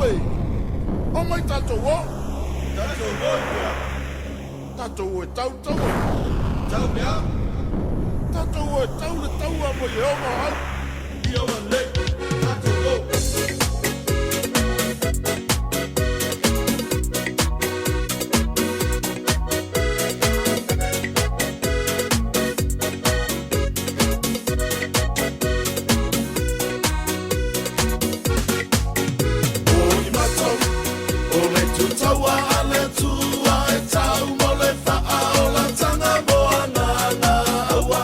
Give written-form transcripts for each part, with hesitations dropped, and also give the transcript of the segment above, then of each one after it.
Sole, o mai tato wo. Tato wo ia. Tato wo tau tau. Tau mea. Tato wo tau le tau a mo ye o mahau. Ia wa le. Tato wo. Taua ale tua e tau mo le wha o la tanga mo anana aua.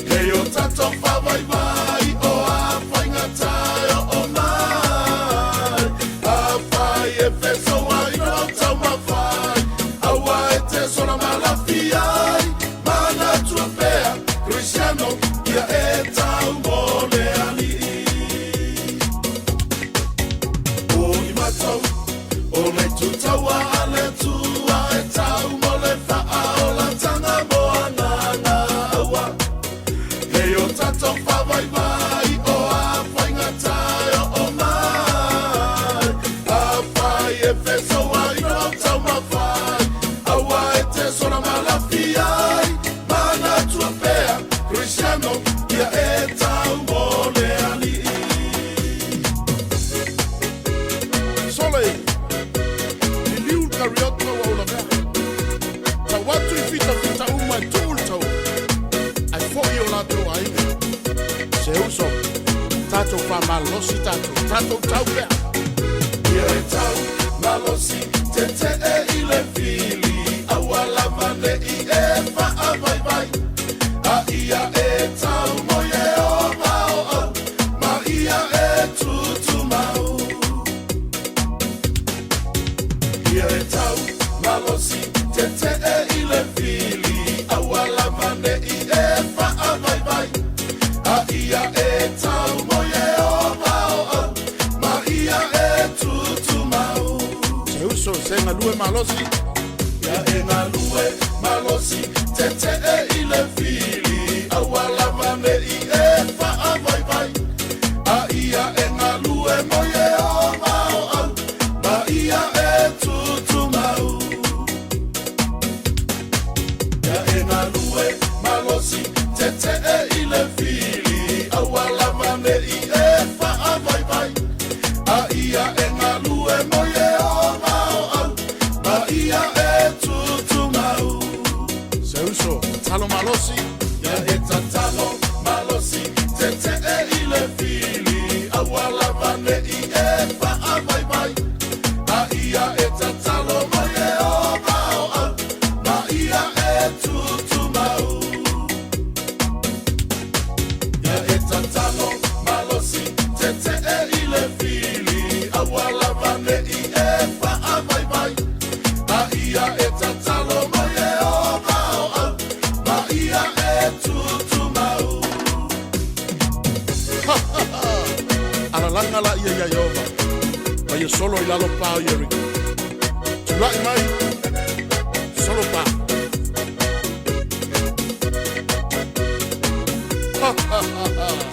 Hei o tato whawai vai o a whainga tai o mai. A whai e wheso ai no tau ma whai. Aua e te sora malafi ai. Mana tua pea, Cristiano, ia e tau mo le ali. O i matau. O le tu taua ale tua e tau mo le wha o la tanga mo anana aua. Hei o tato whawai vai o a whainga tai o mai. A whai e wheso ai no tau ma whai. Aua e te sora malafi ai. Mana tua pea, Cristiano, ia e tau mo le ali. Sole. Riotto o la vera. Ta watu I fita uma tulto. Ai foi o lato ai. Se uso tato fa malosi tato tau bea. Ia e tau malosi te e ile fili. Aua la mane I e fa a vai. A ia e tau mo ye o mau. Ma ia e tutu mau. Ia e tau malosi te e ile fili. Aua la mane I e wha a vai. A ia e tau mo ye o mau. Ma ia e tutu mau. Se uso se ngalue malosi. Ia e ngalue malosi te e ile fili. Aua la mane I e wha a vai. A ia e ngalue mo ye o mau. Ma ia e tutu mau. Ia e ngalue malosi te e ile fili. Aua la mane I e wha a vai. A ia e ngalue mo ye o mau. Ma ia e tutu mau. Se uso talo malosi. Ia e tatalo malosi te e ile fili. Aua la mane I e wha a vai. A ia e tatalo mo ye o mau. Ma ia e tutu mau. Ia e tatalo malosi te e ile fili. Aua la mane I e wha a vai. A ia e tatalo mo ye o mau. Ma ia e tutu mau. Ala langa la ia Yehova. Vai solo I lalo pao yeri. Tulai mai. Solo pa. Ha ha ha ha.